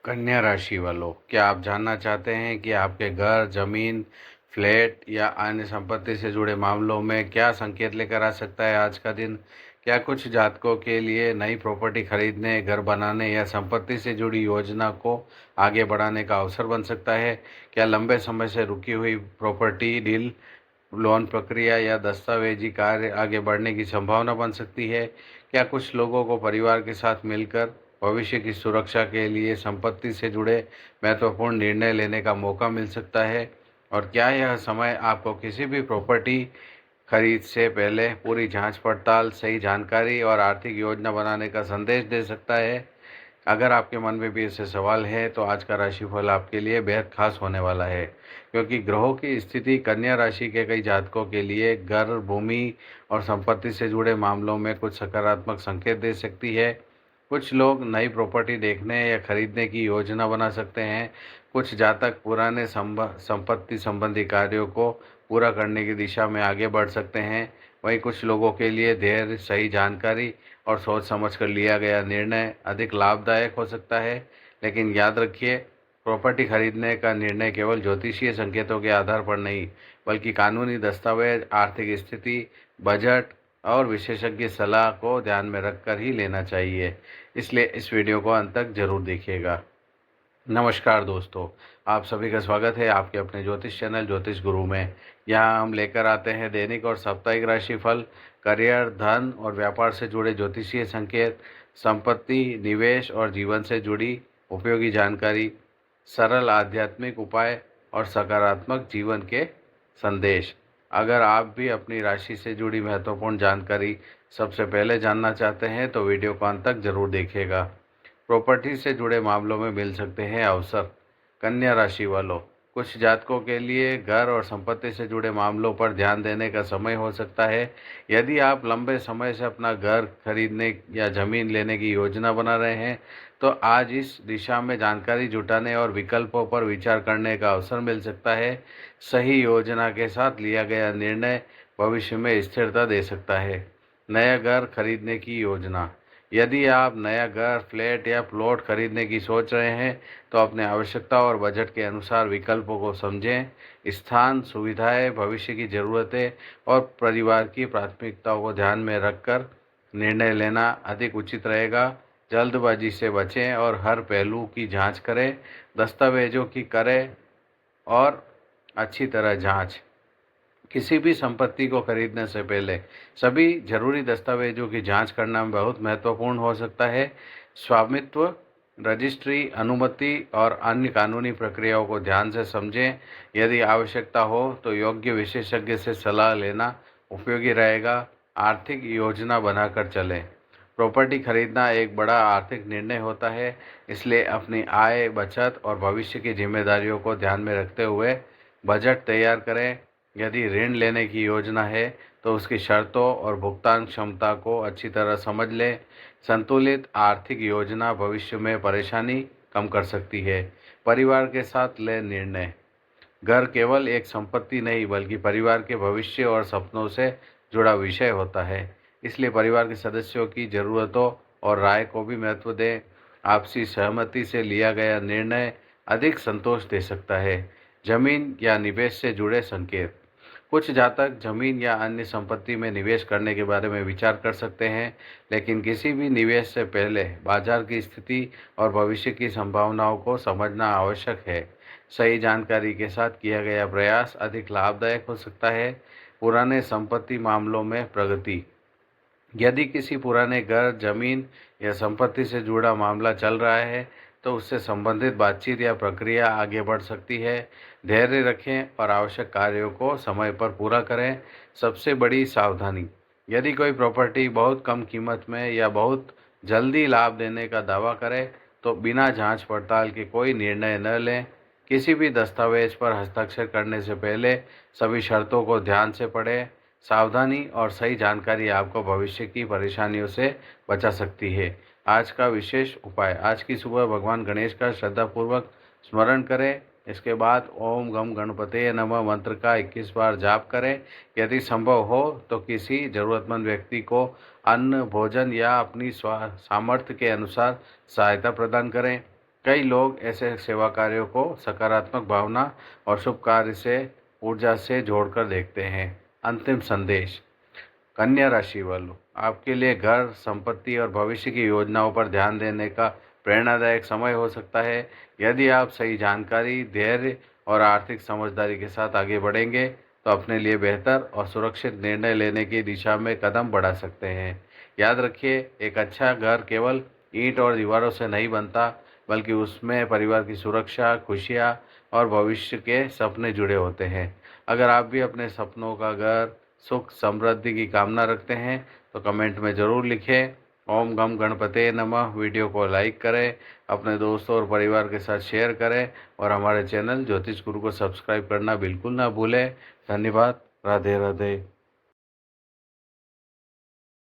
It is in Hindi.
कन्या राशि वालों, क्या आप जानना चाहते हैं कि आपके घर, जमीन, फ्लैट या अन्य संपत्ति से जुड़े मामलों में क्या संकेत लेकर आ सकता है आज का दिन? क्या कुछ जातकों के लिए नई प्रॉपर्टी खरीदने, घर बनाने या संपत्ति से जुड़ी योजना को आगे बढ़ाने का अवसर बन सकता है? क्या लंबे समय से रुकी हुई प्रॉपर्टी डील, लोन प्रक्रिया या दस्तावेजी कार्य आगे बढ़ने की संभावना बन सकती है? क्या कुछ लोगों को परिवार के साथ मिलकर भविष्य की सुरक्षा के लिए संपत्ति से जुड़े महत्वपूर्ण निर्णय लेने का मौका मिल सकता है? और क्या यह समय आपको किसी भी प्रॉपर्टी खरीद से पहले पूरी जांच पड़ताल, सही जानकारी और आर्थिक योजना बनाने का संदेश दे सकता है? अगर आपके मन में भी ऐसे सवाल हैं तो आज का राशिफल आपके लिए बेहद खास होने वाला है, क्योंकि ग्रहों की स्थिति कन्या राशि के कई जातकों के लिए घर, भूमि और संपत्ति से जुड़े मामलों में कुछ सकारात्मक संकेत दे सकती है। कुछ लोग नई प्रॉपर्टी देखने या खरीदने की योजना बना सकते हैं। कुछ जातक पुराने संपत्ति संबंधी कार्यों को पूरा करने की दिशा में आगे बढ़ सकते हैं। वहीं कुछ लोगों के लिए धैर्य, सही जानकारी और सोच समझ कर लिया गया निर्णय अधिक लाभदायक हो सकता है। लेकिन याद रखिए, प्रॉपर्टी खरीदने का निर्णय केवल ज्योतिषीय संकेतों के आधार पर नहीं, बल्कि कानूनी दस्तावेज, आर्थिक स्थिति, बजट और विशेषज्ञ सलाह को ध्यान में रखकर ही लेना चाहिए। इसलिए इस वीडियो को अंत तक जरूर देखिएगा। नमस्कार दोस्तों, आप सभी का स्वागत है आपके अपने ज्योतिष चैनल ज्योतिष गुरु में। यहाँ हम लेकर आते हैं दैनिक और साप्ताहिक राशिफल, करियर, धन और व्यापार से जुड़े ज्योतिषीय संकेत, संपत्ति, निवेश और जीवन से जुड़ी उपयोगी जानकारी, सरल आध्यात्मिक उपाय और सकारात्मक जीवन के संदेश। अगर आप भी अपनी राशि से जुड़ी महत्वपूर्ण जानकारी सबसे पहले जानना चाहते हैं तो वीडियो को अंत तक जरूर देखिएगा। प्रॉपर्टी से जुड़े मामलों में मिल सकते हैं अवसर। कन्या राशि वालों, कुछ जातकों के लिए घर और संपत्ति से जुड़े मामलों पर ध्यान देने का समय हो सकता है। यदि आप लंबे समय से अपना घर खरीदने या जमीन लेने की योजना बना रहे हैं तो आज इस दिशा में जानकारी जुटाने और विकल्पों पर विचार करने का अवसर मिल सकता है। सही योजना के साथ लिया गया निर्णय भविष्य में स्थिरता दे सकता है। नया घर खरीदने की योजना, यदि आप नया घर, फ्लैट या प्लॉट खरीदने की सोच रहे हैं तो अपने आवश्यकता और बजट के अनुसार विकल्पों को समझें। स्थान, सुविधाएं, भविष्य की ज़रूरतें और परिवार की प्राथमिकताओं को ध्यान में रखकर निर्णय लेना अधिक उचित रहेगा। जल्दबाजी से बचें और हर पहलू की जांच करें। दस्तावेजों की करें और अच्छी तरह जांच। किसी भी संपत्ति को खरीदने से पहले सभी जरूरी दस्तावेजों की जांच करना बहुत महत्वपूर्ण हो सकता है। स्वामित्व, रजिस्ट्री, अनुमति और अन्य कानूनी प्रक्रियाओं को ध्यान से समझें। यदि आवश्यकता हो तो योग्य विशेषज्ञ से सलाह लेना उपयोगी रहेगा। आर्थिक योजना बनाकर चलें। प्रॉपर्टी खरीदना एक बड़ा आर्थिक निर्णय होता है, इसलिए अपनी आय, बचत और भविष्य की जिम्मेदारियों को ध्यान में रखते हुए बजट तैयार करें। यदि ऋण लेने की योजना है तो उसकी शर्तों और भुगतान क्षमता को अच्छी तरह समझ लें। संतुलित आर्थिक योजना भविष्य में परेशानी कम कर सकती है। परिवार के साथ ले निर्णय, घर केवल एक संपत्ति नहीं बल्कि परिवार के भविष्य और सपनों से जुड़ा विषय होता है। इसलिए परिवार के सदस्यों की ज़रूरतों और राय को भी महत्व दें। आपसी सहमति से लिया गया निर्णय अधिक संतोष दे सकता है। जमीन या निवेश से जुड़े संकेत, कुछ जातक जमीन या अन्य संपत्ति में निवेश करने के बारे में विचार कर सकते हैं, लेकिन किसी भी निवेश से पहले बाजार की स्थिति और भविष्य की संभावनाओं को समझना आवश्यक है। सही जानकारी के साथ किया गया प्रयास अधिक लाभदायक हो सकता है। पुराने संपत्ति मामलों में प्रगति, यदि किसी पुराने घर, जमीन या संपत्ति से जुड़ा मामला चल रहा है तो उससे संबंधित बातचीत या प्रक्रिया आगे बढ़ सकती है। धैर्य रखें और आवश्यक कार्यों को समय पर पूरा करें। सबसे बड़ी सावधानी, यदि कोई प्रॉपर्टी बहुत कम कीमत में या बहुत जल्दी लाभ देने का दावा करे तो बिना जांच पड़ताल के कोई निर्णय न लें। किसी भी दस्तावेज पर हस्ताक्षर करने से पहले सभी शर्तों को ध्यान से पढ़ें। सावधानी और सही जानकारी आपको भविष्य की परेशानियों से बचा सकती है। आज का विशेष उपाय, आज की सुबह भगवान गणेश का श्रद्धापूर्वक स्मरण करें। इसके बाद ओम गम गणपते नमः मंत्र का 21 बार जाप करें। यदि संभव हो तो किसी ज़रूरतमंद व्यक्ति को अन्न, भोजन या अपनी सामर्थ्य के अनुसार सहायता प्रदान करें। कई लोग ऐसे सेवा कार्यों को सकारात्मक भावना और शुभ कार्य से ऊर्जा से जोड़कर देखते हैं। अंतिम संदेश। कन्या राशि वालों, आपके लिए घर, संपत्ति और भविष्य की योजनाओं पर ध्यान देने का प्रेरणादायक समय हो सकता है। यदि आप सही जानकारी, धैर्य और आर्थिक समझदारी के साथ आगे बढ़ेंगे तो अपने लिए बेहतर और सुरक्षित निर्णय लेने की दिशा में कदम बढ़ा सकते हैं। याद रखिए, एक अच्छा घर केवल ईंट और दीवारों से नहीं बनता, बल्कि उसमें परिवार की सुरक्षा, खुशियाँ और भविष्य के सपने जुड़े होते हैं। अगर आप भी अपने सपनों का घर, सुख समृद्धि की कामना रखते हैं तो कमेंट में ज़रूर लिखें। ओम गम गणपते नमः। वीडियो को लाइक करें, अपने दोस्तों और परिवार के साथ शेयर करें और हमारे चैनल ज्योतिष गुरु को सब्सक्राइब करना बिल्कुल ना भूलें। धन्यवाद। राधे राधे।